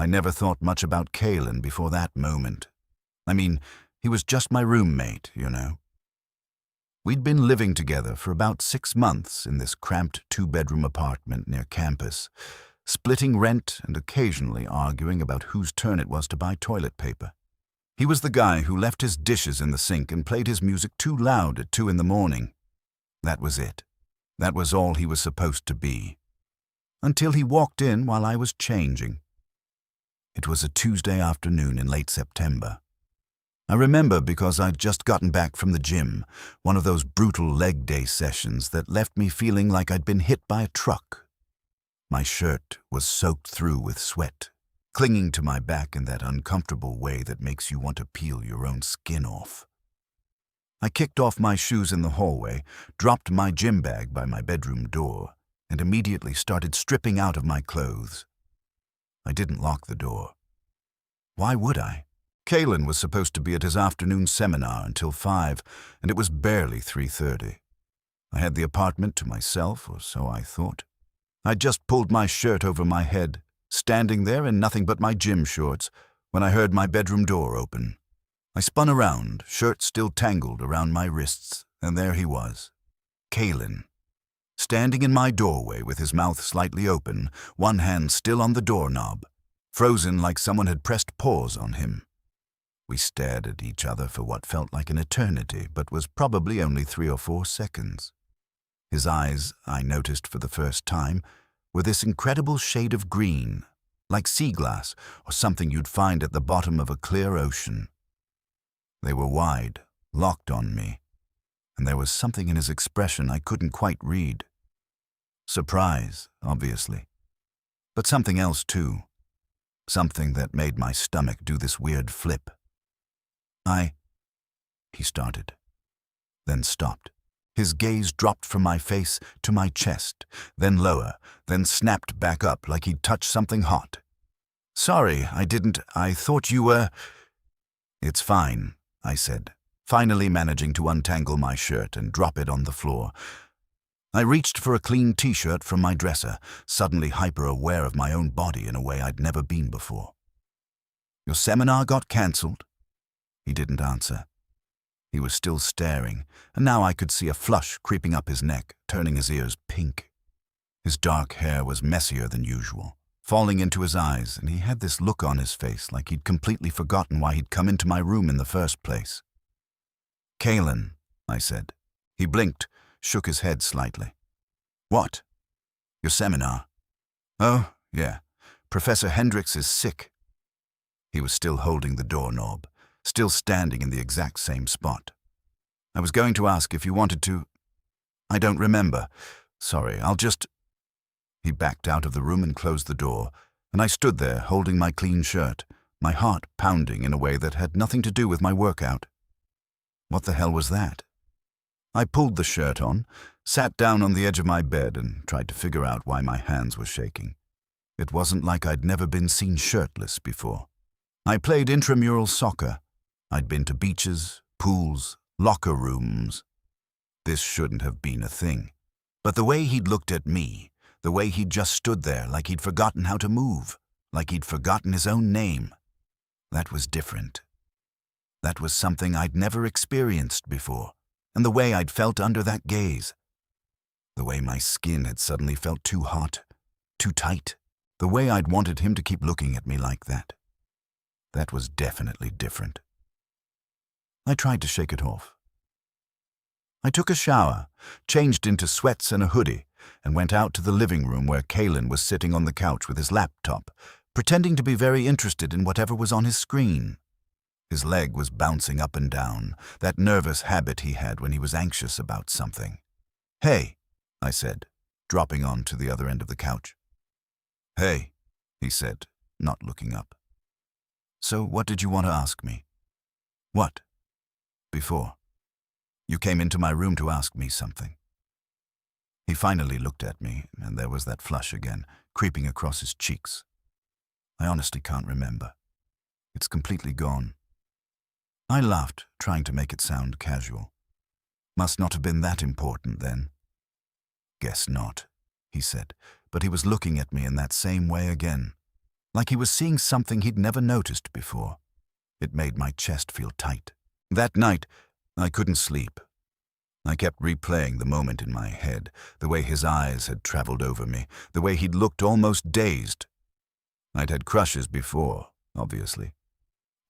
I never thought much about Kalen before that moment. I mean, he was just my roommate, you know. We'd been living together for about 6 months in this cramped 2-bedroom apartment near campus, splitting rent and occasionally arguing about whose turn it was to buy toilet paper. He was the guy who left his dishes in the sink and played his music too loud at 2 in the morning. That was it. That was all he was supposed to be. Until he walked in while I was changing. It was a Tuesday afternoon in late September. I remember because I'd just gotten back from the gym, one of those brutal leg day sessions that left me feeling like I'd been hit by a truck. My shirt was soaked through with sweat, clinging to my back in that uncomfortable way that makes you want to peel your own skin off. I kicked off my shoes in the hallway, dropped my gym bag by my bedroom door, and immediately started stripping out of my clothes. I didn't lock the door. Why would I? Kalen was supposed to be at his afternoon seminar until 5, and it was barely 3:30. I had the apartment to myself, or so I thought. I'd just pulled my shirt over my head, standing there in nothing but my gym shorts, when I heard my bedroom door open. I spun around, shirt still tangled around my wrists, and there he was, Kalen, standing in my doorway with his mouth slightly open, one hand still on the doorknob, frozen like someone had pressed pause on him. We stared at each other for what felt like an eternity, but was probably only 3 or 4 seconds. His eyes, I noticed for the first time, were this incredible shade of green, like sea glass or something you'd find at the bottom of a clear ocean. They were wide, locked on me, and there was something in his expression I couldn't quite read. Surprise, obviously, but something else too. Something that made my stomach do this weird flip. He started, then stopped. His gaze dropped from my face to my chest, then lower, then snapped back up like he'd touched something hot. Sorry, I thought you were... It's fine, I said, finally managing to untangle my shirt and drop it on the floor. I reached for a clean t-shirt from my dresser, suddenly hyper-aware of my own body in a way I'd never been before. Your seminar got cancelled? He didn't answer. He was still staring, and now I could see a flush creeping up his neck, turning his ears pink. His dark hair was messier than usual, falling into his eyes, and he had this look on his face like he'd completely forgotten why he'd come into my room in the first place. Kalen, I said. He blinked, shook his head slightly. What? Your seminar? Oh, yeah. Professor Hendricks is sick. He was still holding the doorknob, still standing in the exact same spot. I was going to ask if you wanted to... I don't remember. Sorry, I'll just... He backed out of the room and closed the door, and I stood there holding my clean shirt, my heart pounding in a way that had nothing to do with my workout. What the hell was that? I pulled the shirt on, sat down on the edge of my bed and tried to figure out why my hands were shaking. It wasn't like I'd never been seen shirtless before. I played intramural soccer. I'd been to beaches, pools, locker rooms. This shouldn't have been a thing. But the way he'd looked at me, the way he'd just stood there like he'd forgotten how to move, like he'd forgotten his own name, that was different. That was something I'd never experienced before, and the way I'd felt under that gaze. The way my skin had suddenly felt too hot, too tight. The way I'd wanted him to keep looking at me like that. That was definitely different. I tried to shake it off. I took a shower, changed into sweats and a hoodie, and went out to the living room where Kalen was sitting on the couch with his laptop, pretending to be very interested in whatever was on his screen. His leg was bouncing up and down, that nervous habit he had when he was anxious about something. Hey, I said, dropping on to the other end of the couch. Hey, he said, not looking up. So what did you want to ask me? What? Before. You came into my room to ask me something. He finally looked at me, and there was that flush again, creeping across his cheeks. I honestly can't remember. It's completely gone. I laughed, trying to make it sound casual. Must not have been that important then. Guess not, he said, but he was looking at me in that same way again. like he was seeing something he'd never noticed before. It made my chest feel tight. That night, I couldn't sleep. I kept replaying the moment in my head, the way his eyes had traveled over me, the way he'd looked almost dazed. I'd had crushes before, obviously.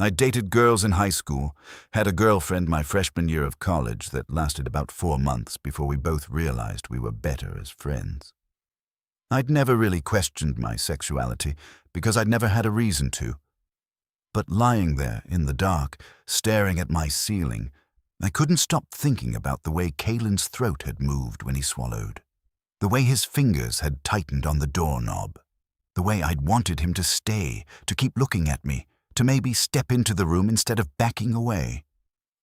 I'd dated girls in high school, had a girlfriend my freshman year of college that lasted about 4 months before we both realized we were better as friends. I'd never really questioned my sexuality because I'd never had a reason to. But lying there in the dark, staring at my ceiling, I couldn't stop thinking about the way Kalen's throat had moved when he swallowed, the way his fingers had tightened on the doorknob, the way I'd wanted him to stay, to keep looking at me, to maybe step into the room instead of backing away.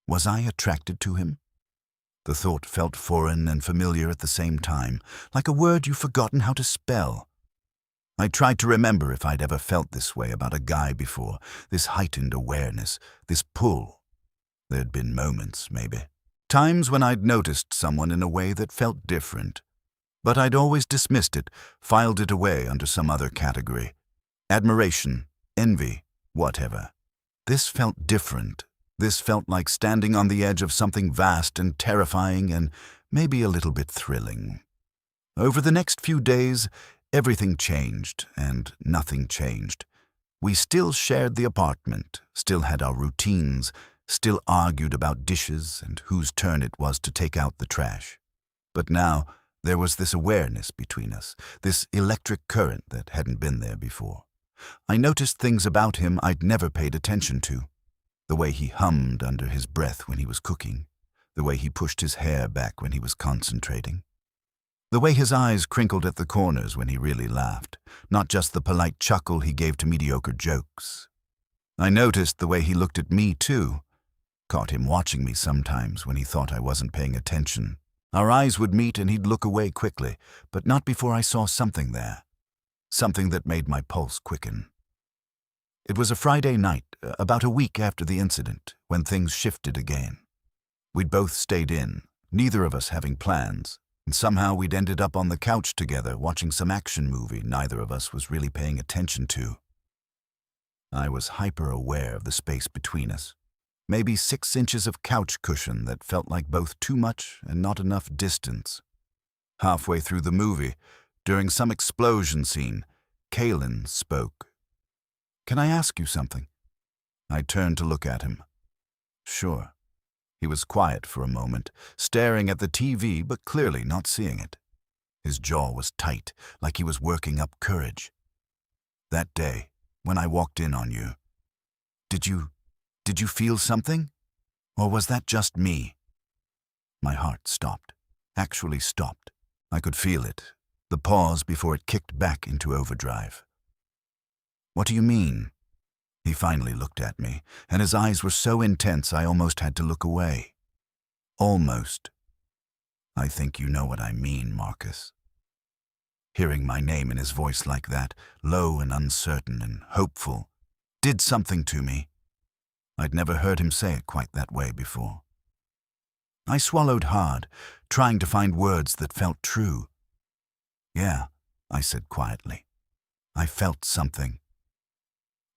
Was I attracted to him? The thought felt foreign and familiar at the same time, like a word you've forgotten how to spell. I tried to remember if I'd ever felt this way about a guy before, this heightened awareness, this pull. There'd been moments, maybe. Times when I'd noticed someone in a way that felt different. But I'd always dismissed it, filed it away under some other category. Admiration, envy, whatever. This felt different. This felt like standing on the edge of something vast and terrifying and maybe a little bit thrilling. Over the next few days, everything changed and nothing changed. We still shared the apartment, still had our routines, still argued about dishes and whose turn it was to take out the trash. But now, there was this awareness between us, this electric current that hadn't been there before. I noticed things about him I'd never paid attention to. The way he hummed under his breath when he was cooking, the way he pushed his hair back when he was concentrating, the way his eyes crinkled at the corners when he really laughed, not just the polite chuckle he gave to mediocre jokes. I noticed the way he looked at me, too. Caught him watching me sometimes when he thought I wasn't paying attention. Our eyes would meet and he'd look away quickly, but not before I saw something there. Something that made my pulse quicken. It was a Friday night, about a week after the incident, when things shifted again. We'd both stayed in, neither of us having plans, and somehow we'd ended up on the couch together watching some action movie neither of us was really paying attention to. I was hyper-aware of the space between us. Maybe 6 inches of couch cushion that felt like both too much and not enough distance. Halfway through the movie, during some explosion scene, Kalen spoke. "Can I ask you something?" I turned to look at him. Sure. He was quiet for a moment, staring at the TV but clearly not seeing it. His jaw was tight, like he was working up courage. "That day, when I walked in on you, did you feel something? Or was that just me?" My heart stopped, actually stopped. I could feel it, the pause before it kicked back into overdrive. "What do you mean?" He finally looked at me, and his eyes were so intense I almost had to look away. Almost. "I think you know what I mean, Marcus." Hearing my name in his voice like that, low and uncertain and hopeful, did something to me. I'd never heard him say it quite that way before. I swallowed hard, trying to find words that felt true. "Yeah," I said quietly. "I felt something."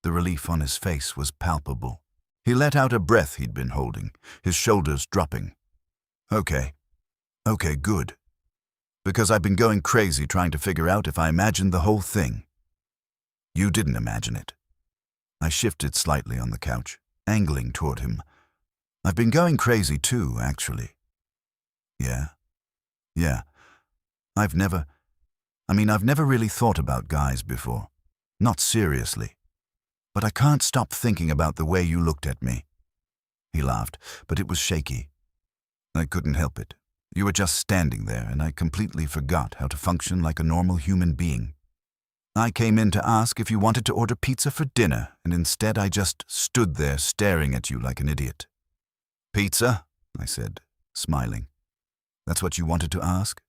The relief on his face was palpable. He let out a breath he'd been holding, his shoulders dropping. Okay, good. Because I've been going crazy trying to figure out if I imagined the whole thing." "You didn't imagine it." I shifted slightly on the couch, angling toward him. "I've been going crazy too, actually." Yeah. I've never really thought about guys before. Not seriously. But I can't stop thinking about the way you looked at me." He laughed, but it was shaky. "I couldn't help it. You were just standing there, and I completely forgot how to function like a normal human being. I came in to ask if you wanted to order pizza for dinner, and instead I just stood there staring at you like an idiot." "Pizza?" I said, smiling. "That's what you wanted to ask?"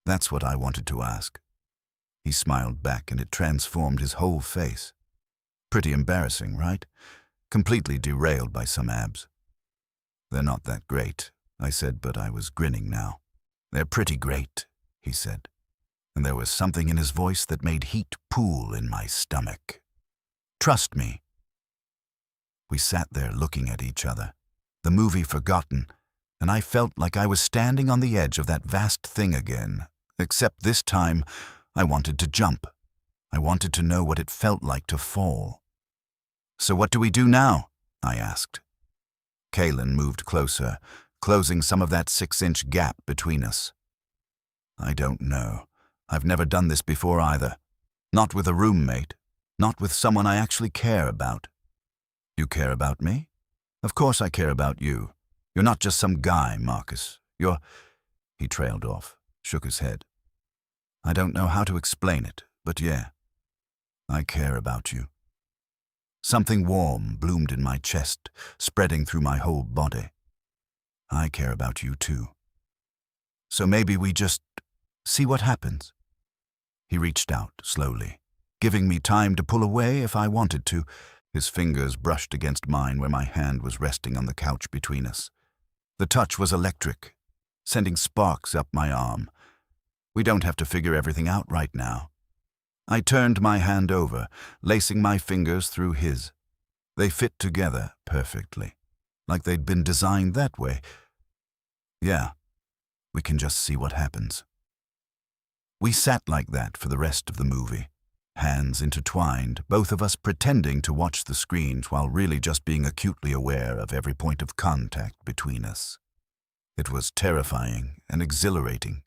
"That's what I wanted to ask." He smiled back, and it transformed his whole face. Pretty embarrassing, right? Completely derailed by some abs. "They're not that great," I said, but I was grinning now. "They're pretty great," he said. and there was something in his voice that made heat pool in my stomach. "Trust me." We sat there looking at each other, the movie forgotten, and I felt like I was standing on the edge of that vast thing again, except this time I wanted to jump. I wanted to know what it felt like to fall. "So what do we do now?" I asked. Kaylin moved closer, closing some of that 6-inch gap between us. "I don't know. I've never done this before either. Not with a roommate. Not with someone I actually care about." "You care about me?" "Of course I care about you. You're not just some guy, Marcus. You're—" He trailed off, shook his head. "I don't know how to explain it, but yeah, I care about you." Something warm bloomed in my chest, spreading through my whole body. "I care about you too. So maybe we just see what happens." He reached out slowly, giving me time to pull away if I wanted to. His fingers brushed against mine where my hand was resting on the couch between us. The touch was electric, sending sparks up my arm. "We don't have to figure everything out right now." I turned my hand over, lacing my fingers through his. They fit together perfectly, like they'd been designed that way. "Yeah, we can just see what happens." We sat like that for the rest of the movie, hands intertwined, both of us pretending to watch the screens while really just being acutely aware of every point of contact between us. It was terrifying and exhilarating,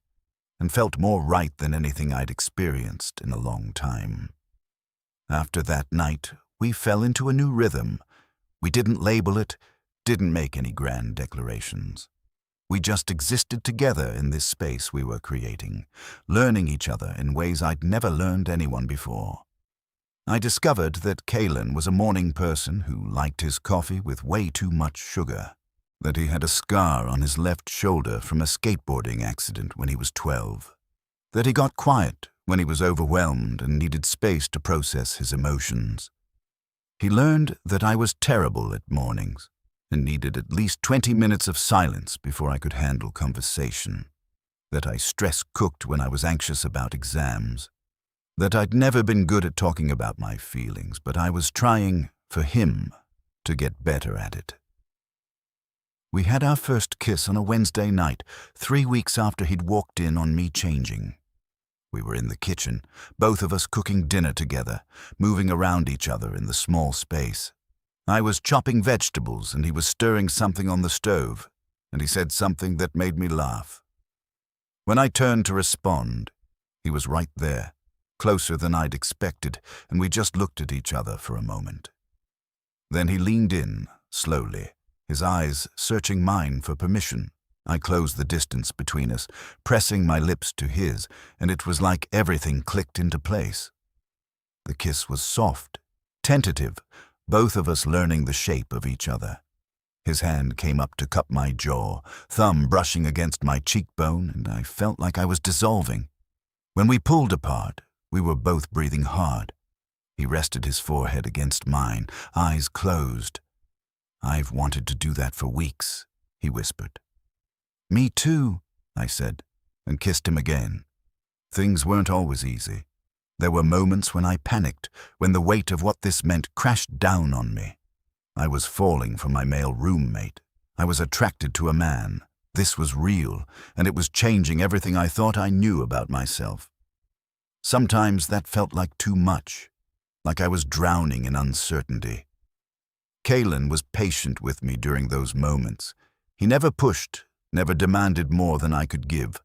and felt more right than anything I'd experienced in a long time. After that night, we fell into a new rhythm. We didn't label it, didn't make any grand declarations. We just existed together in this space we were creating, learning each other in ways I'd never learned anyone before. I discovered that Kaylin was a morning person who liked his coffee with way too much sugar, that he had a scar on his left shoulder from a skateboarding accident when he was 12, that he got quiet when he was overwhelmed and needed space to process his emotions. He learned that I was terrible at mornings and needed at least 20 minutes of silence before I could handle conversation, that I stress-cooked when I was anxious about exams, that I'd never been good at talking about my feelings, but I was trying, for him, to get better at it. We had our first kiss on a Wednesday night, 3 weeks after he'd walked in on me changing. We were in the kitchen, both of us cooking dinner together, moving around each other in the small space. I was chopping vegetables and he was stirring something on the stove, and he said something that made me laugh. When I turned to respond, he was right there, closer than I'd expected, and we just looked at each other for a moment. Then he leaned in, slowly, his eyes searching mine for permission. I closed the distance between us, pressing my lips to his, and it was like everything clicked into place. The kiss was soft, tentative, both of us learning the shape of each other. His hand came up to cup my jaw, thumb brushing against my cheekbone, and I felt like I was dissolving. When we pulled apart, we were both breathing hard. He rested his forehead against mine, eyes closed. "I've wanted to do that for weeks," he whispered. "Me too," I said, and kissed him again. Things weren't always easy. There were moments when I panicked, when the weight of what this meant crashed down on me. I was falling for my male roommate. I was attracted to a man. This was real, and it was changing everything I thought I knew about myself. Sometimes that felt like too much, like I was drowning in uncertainty. Kaylin was patient with me during those moments. He never pushed, never demanded more than I could give.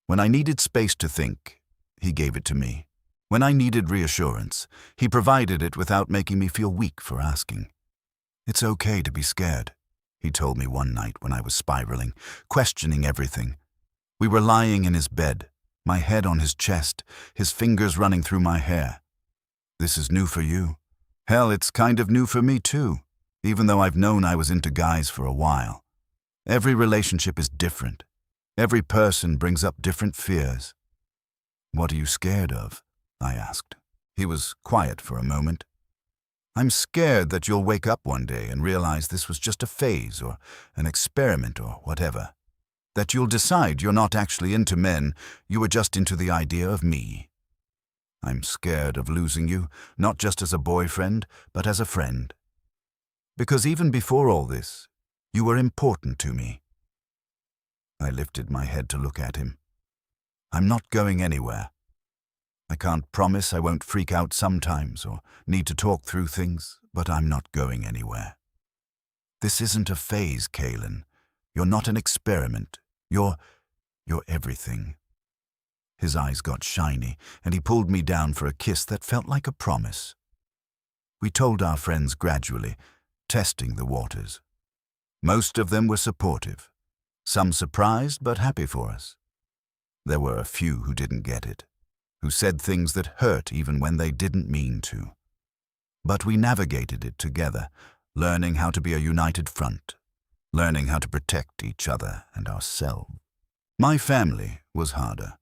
When I needed space to think, he gave it to me. When I needed reassurance, he provided it without making me feel weak for asking. "It's okay to be scared," he told me one night when I was spiraling, questioning everything. We were lying in his bed, my head on his chest, his fingers running through my hair. "This is new for you. Hell, it's kind of new for me too, even though I've known I was into guys for a while. Every relationship is different. Every person brings up different fears." "What are you scared of?" I asked. He was quiet for a moment. "I'm scared that you'll wake up one day and realize this was just a phase or an experiment or whatever. That you'll decide you're not actually into men, you were just into the idea of me. I'm scared of losing you, not just as a boyfriend, but as a friend. Because even before all this, you were important to me." I lifted my head to look at him. "I'm not going anywhere. I can't promise I won't freak out sometimes or need to talk through things, but I'm not going anywhere. This isn't a phase, Kaylin. You're not an experiment. You're everything." His eyes got shiny, and he pulled me down for a kiss that felt like a promise. We told our friends gradually, testing the waters. Most of them were supportive, some surprised but happy for us. There were a few who didn't get it, who said things that hurt even when they didn't mean to. But we navigated it together, learning how to be a united front, learning how to protect each other and ourselves. My family was harder.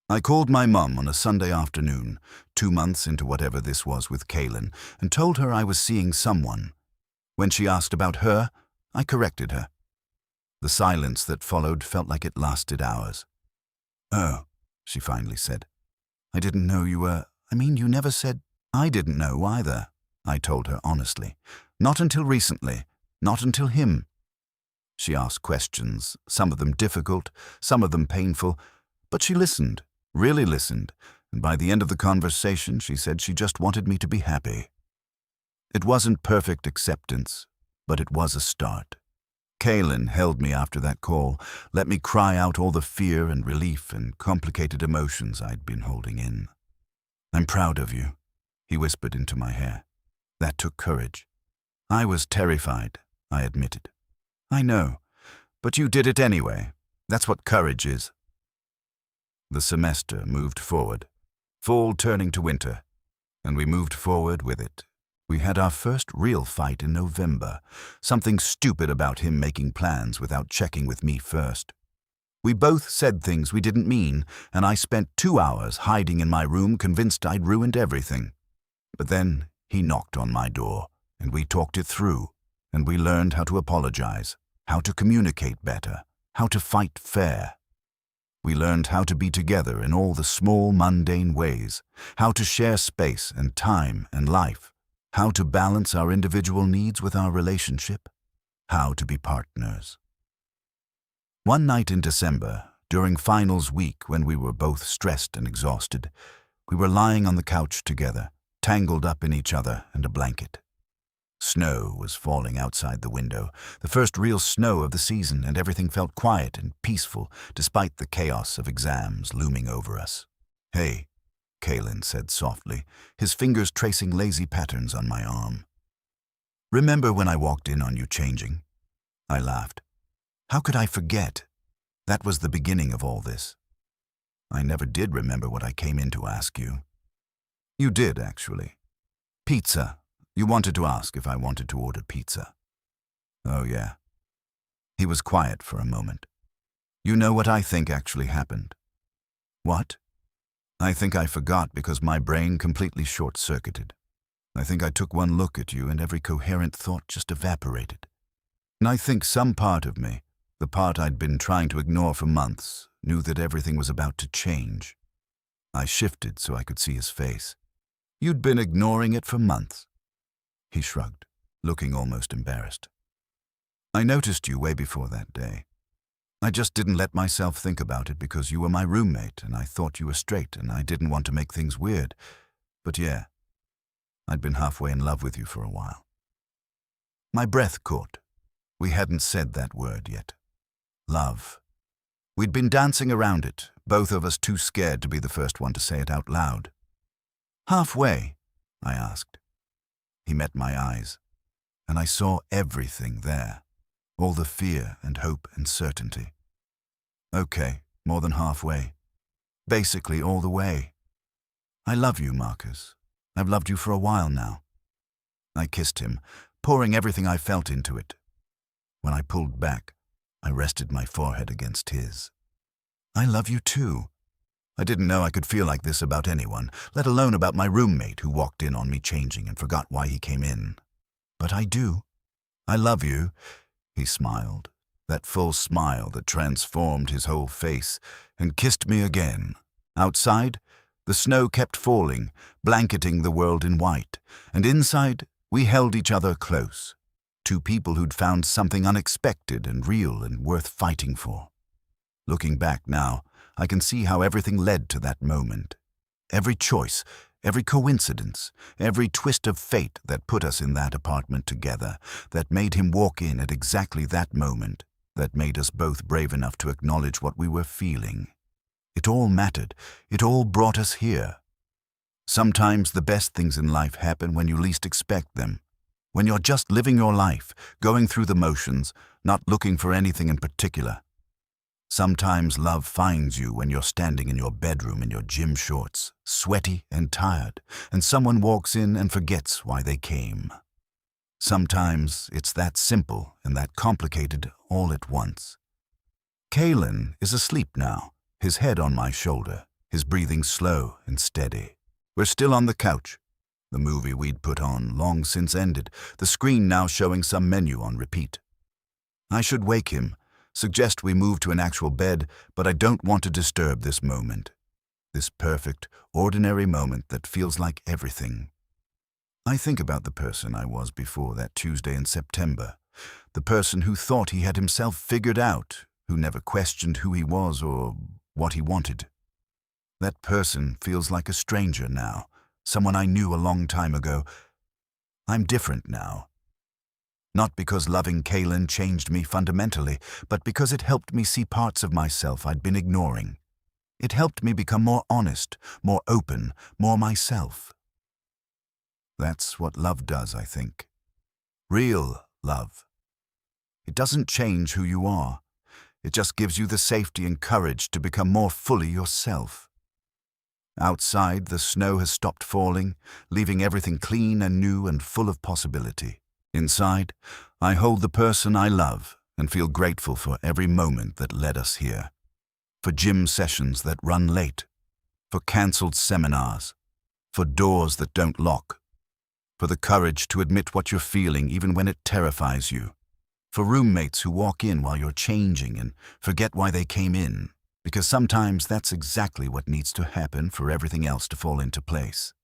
I called my mum on a Sunday afternoon, 2 months into whatever this was with Kaylin, and told her I was seeing someone. When she asked about her, I corrected her. The silence that followed felt like it lasted hours. "Oh," she finally said. "I didn't know you were... you never said..." "I didn't know either," I told her honestly. "Not until recently. Not until him." She asked questions, some of them difficult, some of them painful, but she listened, really listened, and by the end of the conversation she said she just wanted me to be happy. It wasn't perfect acceptance, but it was a start. Kaylin held me after that call, let me cry out all the fear and relief and complicated emotions I'd been holding in. "I'm proud of you," he whispered into my hair. "That took courage." "I was terrified," I admitted. "I know, but you did it anyway. That's what courage is." The semester moved forward, fall turning to winter, and we moved forward with it. We had our first real fight in November, something stupid about him making plans without checking with me first. We both said things we didn't mean, and I spent 2 hours hiding in my room convinced I'd ruined everything. But then he knocked on my door, and we talked it through, and we learned how to apologize, how to communicate better, how to fight fair. We learned how to be together in all the small, mundane ways, how to share space and time and life, how to balance our individual needs with our relationship, how to be partners. One night in December, during finals week when we were both stressed and exhausted, we were lying on the couch together, tangled up in each other and a blanket. Snow was falling outside the window, the first real snow of the season, and everything felt quiet and peaceful despite the chaos of exams looming over us. "Hey," Kaylin said softly, his fingers tracing lazy patterns on my arm. "Remember when I walked in on you changing?" I laughed. "How could I forget? That was the beginning of all this." "I never did remember what I came in to ask you." "You did, actually. Pizza. You wanted to ask if I wanted to order pizza." "Oh, yeah." He was quiet for a moment. "You know what I think actually happened?" "What?" "I think I forgot because my brain completely short-circuited. I think I took one look at you and every coherent thought just evaporated. And I think some part of me, the part I'd been trying to ignore for months, knew that everything was about to change." I shifted so I could see his face. "You'd been ignoring it for months." He shrugged, looking almost embarrassed. "I noticed you way before that day. I just didn't let myself think about it because you were my roommate and I thought you were straight and I didn't want to make things weird. But yeah, I'd been halfway in love with you for a while." My breath caught. We hadn't said that word yet. Love. We'd been dancing around it, both of us too scared to be the first one to say it out loud. "Halfway?" I asked. He met my eyes, and I saw everything there, all the fear and hope and certainty. "Okay, more than halfway. Basically all the way. I love you, Marcus. I've loved you for a while now." I kissed him, pouring everything I felt into it. When I pulled back, I rested my forehead against his. "I love you too." I didn't know I could feel like this about anyone, let alone about my roommate who walked in on me changing and forgot why he came in. "But I do. I love you." He smiled, that full smile that transformed his whole face, and kissed me again. Outside, the snow kept falling, blanketing the world in white, and inside, we held each other close. Two people who'd found something unexpected and real and worth fighting for. Looking back now, I can see how everything led to that moment. Every choice, every coincidence, every twist of fate that put us in that apartment together, that made him walk in at exactly that moment, that made us both brave enough to acknowledge what we were feeling. It all mattered. It all brought us here. Sometimes the best things in life happen when you least expect them. When you're just living your life, going through the motions, not looking for anything in particular. Sometimes love finds you when you're standing in your bedroom in your gym shorts, sweaty and tired, and someone walks in and forgets why they came. Sometimes it's that simple and that complicated all at once. Kalen is asleep now, his head on my shoulder, his breathing slow and steady. We're still on the couch. The movie we'd put on long since ended, the screen now showing some menu on repeat. I should wake him, suggest we move to an actual bed, but I don't want to disturb this moment. This perfect, ordinary moment that feels like everything. I think about the person I was before that Tuesday in September. The person who thought he had himself figured out, who never questioned who he was or what he wanted. That person feels like a stranger now, someone I knew a long time ago. I'm different now. Not because loving Kalen changed me fundamentally, but because it helped me see parts of myself I'd been ignoring. It helped me become more honest, more open, more myself. That's what love does, I think. Real love. It doesn't change who you are. It just gives you the safety and courage to become more fully yourself. Outside, the snow has stopped falling, leaving everything clean and new and full of possibility. Inside, I hold the person I love and feel grateful for every moment that led us here. For gym sessions that run late. For cancelled seminars. For doors that don't lock. For the courage to admit what you're feeling even when it terrifies you. For roommates who walk in while you're changing and forget why they came in. Because sometimes that's exactly what needs to happen for everything else to fall into place.